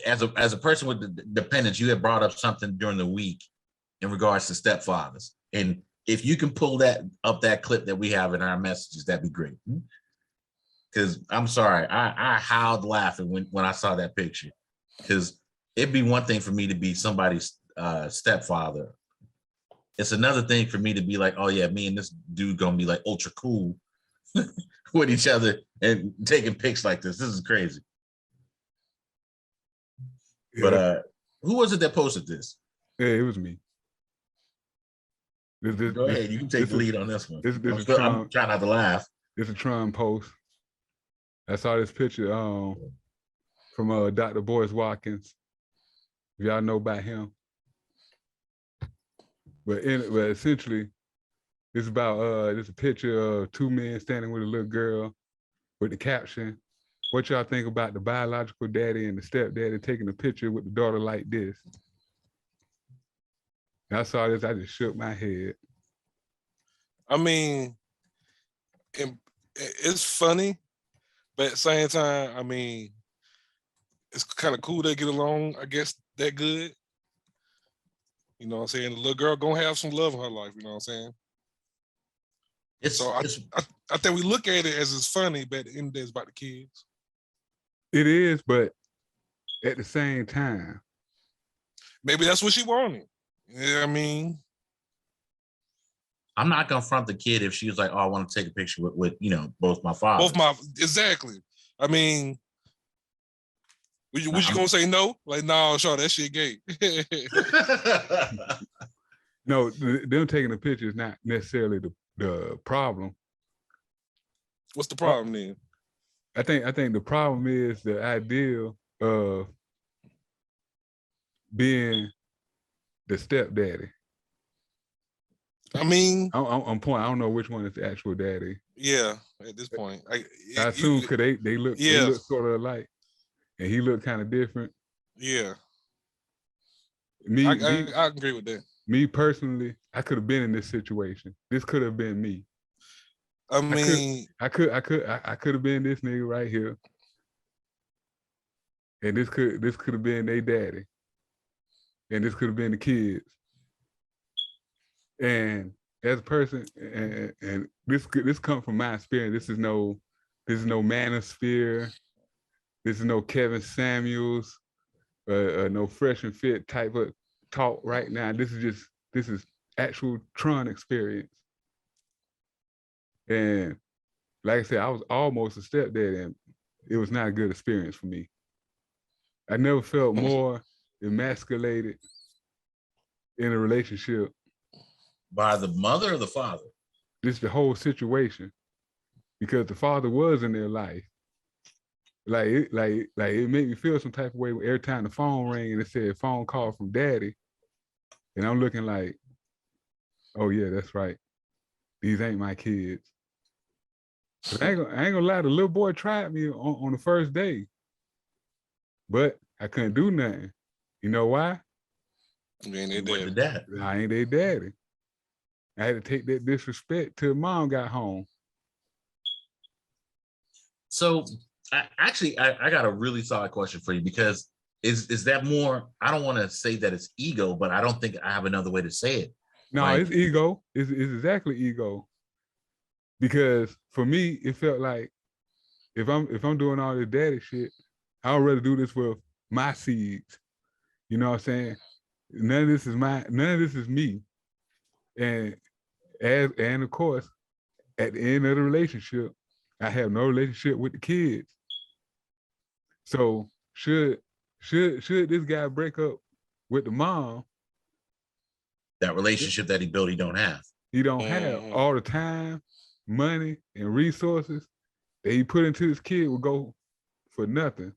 as a person with dependents, you had brought up something during the week in regards to stepfathers, and if you can pull that clip that we have in our messages, that'd be great. Because I'm sorry, I howled laughing when I saw that picture. Because it'd be one thing for me to be somebody's stepfather. It's another thing for me to be like, oh yeah, me and this dude gonna be like ultra cool with each other and taking pics like this. This is crazy. Yeah. But who was it that posted this? Yeah, it was me. Go ahead, you can take the lead on this one. I'm trying not to laugh. It's a Tron post. I saw this picture from Dr. Boris Watkins. If y'all know about him. But essentially, it's about there's a picture of two men standing with a little girl with the caption, "What y'all think about the biological daddy and the stepdaddy taking a picture with the daughter like this?" And I saw this, I just shook my head. I mean, it's funny, but at the same time, I mean, it's kind of cool they get along, I guess, that good. You know what I'm saying? The little girl gonna have some love in her life, you know what I'm saying? I think we look at it as it's funny, but at the end of the day, it's about the kids. It is, but at the same time. Maybe that's what she wanted. Yeah, I mean. I'm not gonna front the kid if she was like, oh, I want to take a picture with both my fathers. Exactly. I mean, was you gonna say no? Like, no, sure, that shit gay. No, them taking the picture is not necessarily the problem. What's the problem then? I think the problem is the idea of being the stepdaddy. I mean, I'm point. I don't know which one is the actual daddy. Yeah, at this point, I assume because they look sort of alike, and he looked kind of different. Yeah, I agree with that. Me personally, I could have been in this situation. This could have been me. I mean, I could have been this nigga right here, and this could have been their daddy, and this could have been the kids. And as a person, and this comes from my experience. This is no manosphere. This is no Kevin Samuels, no Fresh and Fit type of talk right now. This is actual Tron experience. And like I said, I was almost a stepdad, and it was not a good experience for me. I never felt more emasculated in a relationship. By the mother or the father? Just the whole situation, because the father was in their life. Like it made me feel some type of way every time the phone rang and it said phone call from daddy, and I'm looking like, oh yeah, that's right. These ain't my kids. But I ain't gonna lie, the little boy tried me on the first day, but I couldn't do nothing. You know why? You ain't their daddy. I ain't their daddy. I had to take that disrespect till mom got home. So I got a really solid question for you, because is that more, I don't want to say that it's ego, but I don't think I have another way to say it. No, like, it's ego. It's exactly ego. Because for me, it felt like if I'm doing all this daddy shit, I'd rather do this with my seeds. You know what I'm saying? None of this is me. And of course, at the end of the relationship, I have no relationship with the kids. So should this guy break up with the mom, that relationship that he built, he don't have. He don't have all the time, money, and resources that he put into his kid will go for nothing.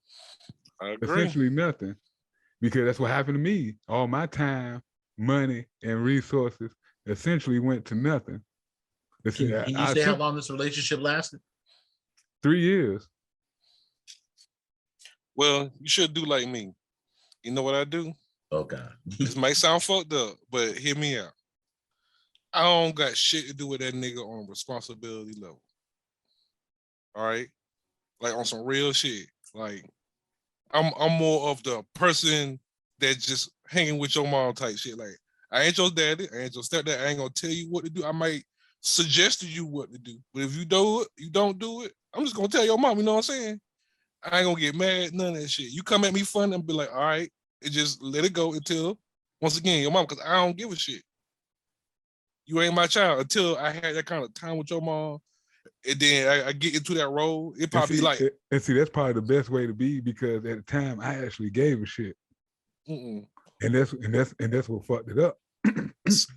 I agree. Essentially nothing. Because that's what happened to me. All my time, money, and resources essentially went to nothing. Can you say how long this relationship lasted? 3 years. Well, you should do like me. You know what I do? Oh God. This might sound fucked up, but hear me out. I don't got shit to do with that nigga on a responsibility level. All right? Like on some real shit. Like, I'm more of the person that just hanging with your mom type shit. Like, I ain't your daddy, I ain't your stepdad, I ain't gonna tell you what to do. I might suggest to you what to do. But if you do it, you don't do it, I'm just gonna tell your mom, you know what I'm saying? I ain't gonna get mad, none of that shit. You come at me fun and be like, all right, and just let it go until, once again, your mom, because I don't give a shit. You ain't my child until I had that kind of time with your mom. And then I get into that role. It probably be like, and see, that's probably the best way to be, because at the time I actually gave a shit. And that's what fucked it up.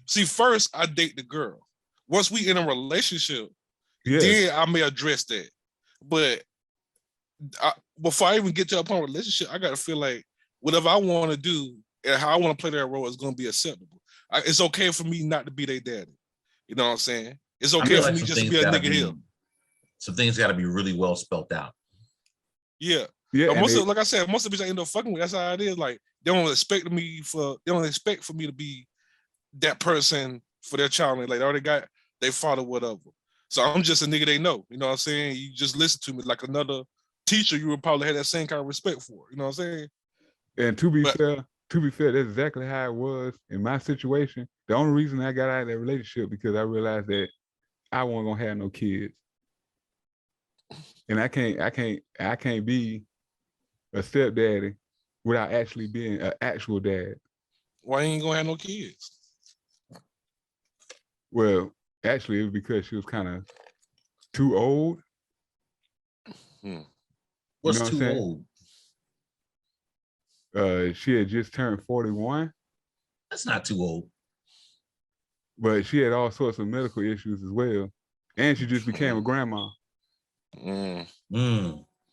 See, first I date the girl. Once we in a relationship, Yes. then I may address that. But before I even get to a point of relationship, I gotta feel like whatever I want to do and how I want to play that role is gonna be acceptable. It's okay for me not to be their daddy. You know what I'm saying? It's okay for me just to be a nigga here. Some things got to be really well spelled out. Yeah. Yeah. Like I said, most of the bitches I end up fucking with, that's how it is. Like, they don't expect for me to be that person for their child. Like, they already got their father, whatever. So I'm just a nigga they know. You know what I'm saying? You just listen to me like another teacher you would probably have that same kind of respect for. You know what I'm saying? And to be fair, that's exactly how it was in my situation. The only reason I got out of that relationship because I realized that I wasn't gonna have no kids. And I can't be a stepdaddy without actually being an actual dad. Why ain't gonna have no kids? Well, actually, it was because she was kind of too old. What's too old? She had just turned 41. That's not too old. But she had all sorts of medical issues as well. And she just became a grandma.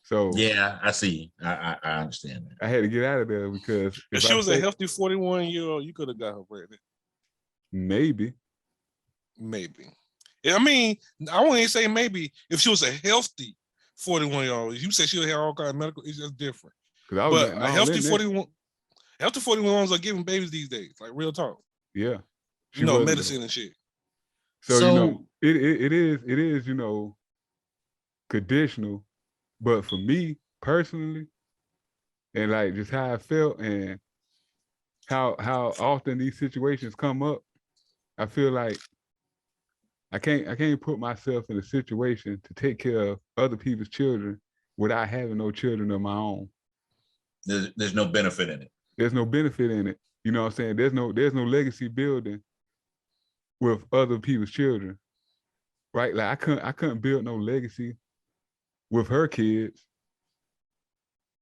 So yeah, I see. I understand that. I had to get out of there because if she was a healthy 41-year-old, you could have got her pregnant. Maybe. I mean, I wouldn't even say maybe. If she was a healthy 41-year-old, you say she would have all kinds of medical issues, that's different. But a healthy 41s are giving babies these days, like real talk. Yeah. Medicine and shit. So it is, conditional. But for me personally, and like just how I felt and how often these situations come up, I feel like I can't put myself in a situation to take care of other people's children without having no children of my own. There's no benefit in it. There's no benefit in it. You know what I'm saying? There's no legacy building with other people's children. Right? Like I couldn't build no legacy with her kids.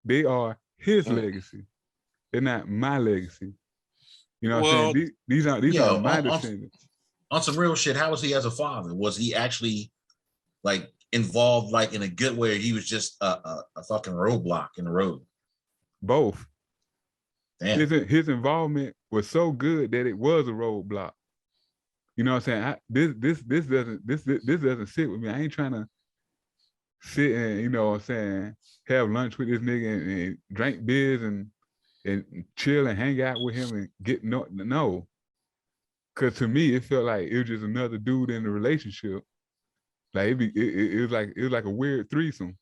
They are his legacy. They're not my legacy. You know what I'm saying? These aren't my descendants. On some real shit, how was he as a father? Was he actually like involved like in a good way, or he was just a fucking roadblock in the road? Both. Damn. His involvement was so good that it was a roadblock. You know what I'm saying? This doesn't sit with me. I ain't trying to sit and, you know what I'm saying, have lunch with this nigga and drink beers and chill and hang out with him and get no. Cause to me, it felt like it was just another dude in the relationship. Like it was like a weird threesome.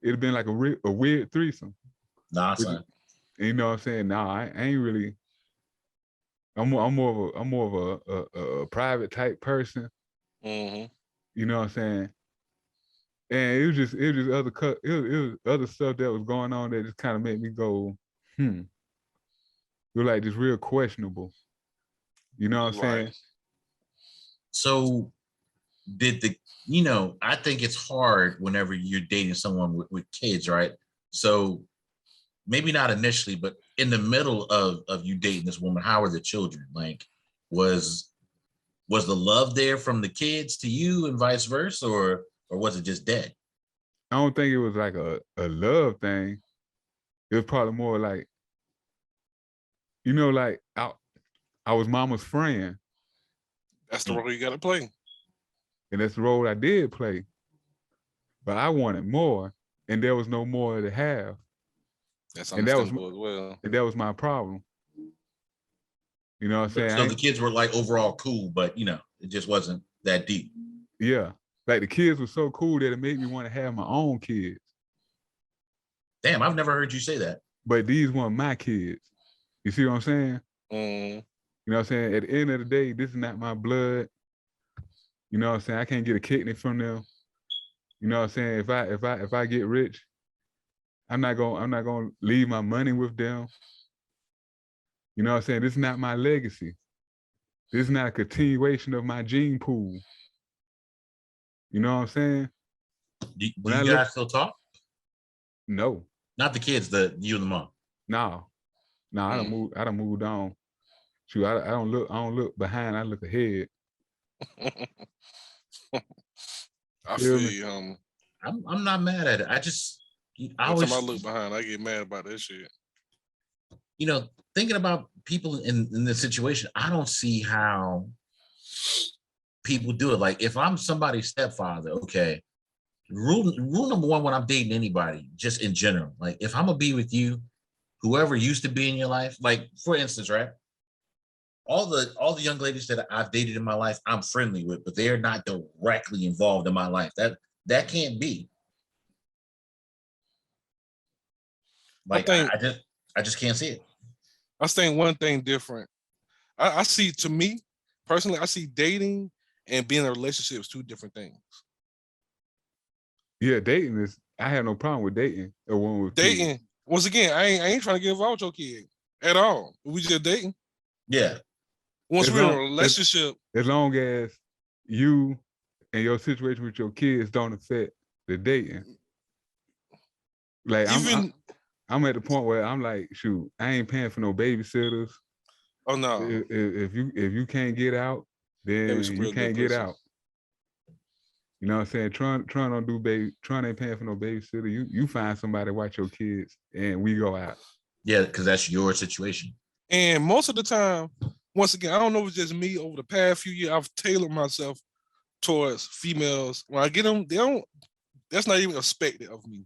It'd have been like a weird threesome. Nah, son. You know what I'm saying? Nah, I ain't really. I'm more of a private type person. Mm-hmm. You know what I'm saying? And it was just other stuff that was going on that just kind of made me go, It was like just real questionable. You know what I'm saying? So I think it's hard whenever you're dating someone with kids, right? So maybe not initially, but in the middle of you dating this woman, how are the children? Like, was the love there from the kids to you and vice versa, or was it just dead? I don't think it was like a love thing. It was probably more like, like I was mama's friend. That's the role you got to play. And that's the role I did play. But I wanted more, and there was no more to have. That's understandable as well. And that was my problem. You know what I'm saying? So the kids were like overall cool, but it just wasn't that deep. Yeah. Like the kids were so cool that it made me want to have my own kids. Damn, I've never heard you say that. but these weren't my kids. You see what I'm saying? Mm. You know what I'm saying? At the end of the day, this is not my blood. You know what I'm saying? I can't get a kidney from them. You know what I'm saying? If I get rich, I'm not gonna leave my money with them. You know what I'm saying? This is not my legacy. This is not a continuation of my gene pool. You know what I'm saying? Do you guys still talk? No. Not the kids, you and the mom. No. I done moved on. Shoot, I don't look behind, I look ahead. I feel you. I'm not mad at it. Every time I look behind, I get mad about that shit. You know, thinking about people in this situation, I don't see how people do it. Like if I'm somebody's stepfather, okay, rule number one when I'm dating anybody, just in general, like if I'm gonna be with you, whoever used to be in your life, like for instance, right? All the young ladies that I've dated in my life, I'm friendly with, but they're not directly involved in my life. That can't be. Like I just can't see it. I think one thing different. I see, to me personally, I see dating and being in a relationship is two different things. Yeah, dating is. I have no problem with dating. Or one with dating. Kids. Once again, I ain't trying to get involved with your kid at all. We just dating. Yeah. Once we're in a relationship, as long as you and your situation with your kids don't affect the dating. Like I'm at the point where I'm like, shoot, I ain't paying for no babysitters. Oh no. If you can't get out, then you can't get out. You know what I'm saying? Tron don't do baby. Tron ain't paying for no babysitter. You find somebody to watch your kids, and we go out. Yeah, because that's your situation. And most of the time, once again, I don't know if it's just me. Over the past few years, I've tailored myself towards females. When I get them, they don't. That's not even expected of me.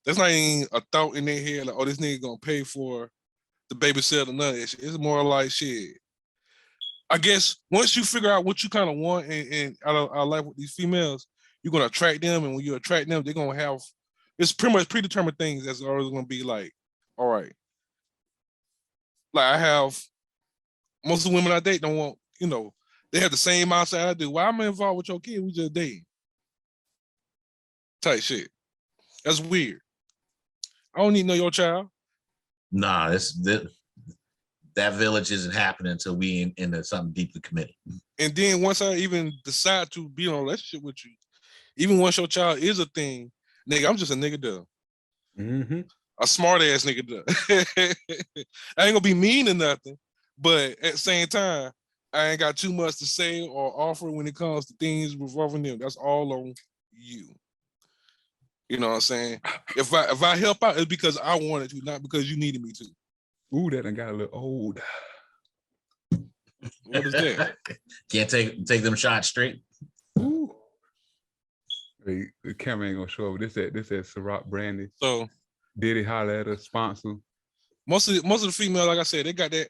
That's not even a thought in their head like, oh, this nigga gonna pay for the babysitter. None of that shit. It's more like shit. I guess once you figure out what you kind of want and I like with these females, you're gonna attract them, and when you attract them, they're gonna have it's pretty much predetermined things that's always gonna be like, all right. Like I have most of the women I date don't want, they have the same mindset I do. Why am I involved with your kid? We just dating. Type shit. That's weird. I don't need to know your child. Nah, that village isn't happening until we into something deeply committed. And then once I even decide to be in a relationship with you, even once your child is a thing, nigga, I'm just a nigga dumb. Mm-hmm. A smart ass nigga dumb. I ain't gonna be mean or nothing, but at the same time, I ain't got too much to say or offer when it comes to things revolving them. That's all on you. You know what I'm saying? If I help out, it's because I wanted to, not because you needed me to. Ooh, that done got a little old. What is that? Can't take them shots straight. Ooh. Hey, the camera ain't gonna show up. This at Ciroc Brandy. So Diddy holler at a sponsor. Most of the females, like I said, they got that.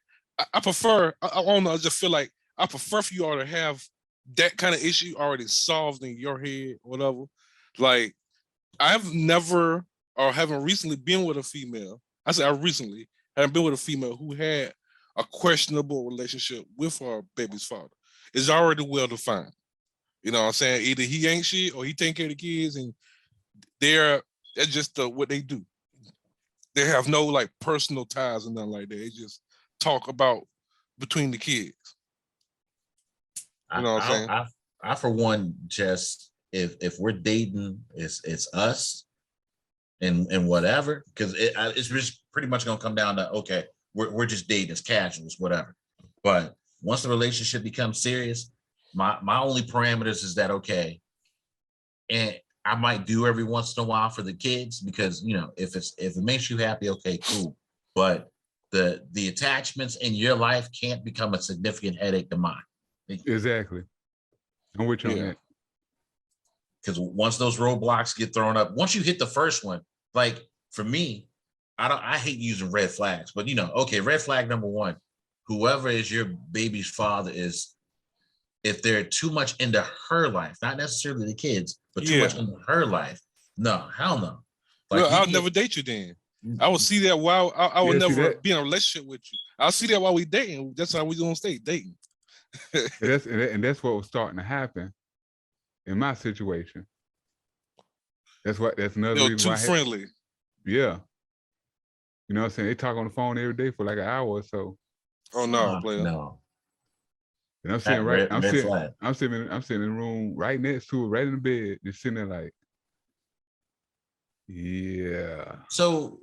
I prefer. I don't know. I just feel like I prefer for you all to have that kind of issue already solved in your head, or whatever. Like I've never or haven't recently been with a female. I said I recently haven't been with a female who had a questionable relationship with her baby's father. It's already well defined. You know what I'm saying? Either he ain't shit or he taking care of the kids, and that's just what they do. They have no like personal ties or nothing like that. They just talk about between the kids. You know what I'm saying? I for one, just if we're dating, it's us and whatever, because it's just pretty much gonna come down to, okay, we're just dating, it's casuals, whatever. But once the relationship becomes serious, my only parameters is that, okay, and I might do every once in a while for the kids, because if it makes you happy, okay, cool. But the attachments in your life can't become a significant headache to mine. Exactly. I'm with you on that. Because once those roadblocks get thrown up, once you hit the first one, like for me, I hate using red flags, but okay, red flag number one, whoever is your baby's father is, if they're too much into her life, not necessarily the kids, but too much into her life, no, hell no. Like, well, I'll never date you then. I would see that while I would Yeah, see never that? be in a relationship with you. I'll see that while we dating. That's how we gonna stay dating. And that's what was starting to happen in my situation. That's another You're reason too why friendly. yeah. You know what I'm saying? They talk on the phone every day for like an hour or so. Oh no, player. No. And I'm sitting Red I'm flag. sitting in the room right next to it, right in the bed, just sitting there like, yeah. So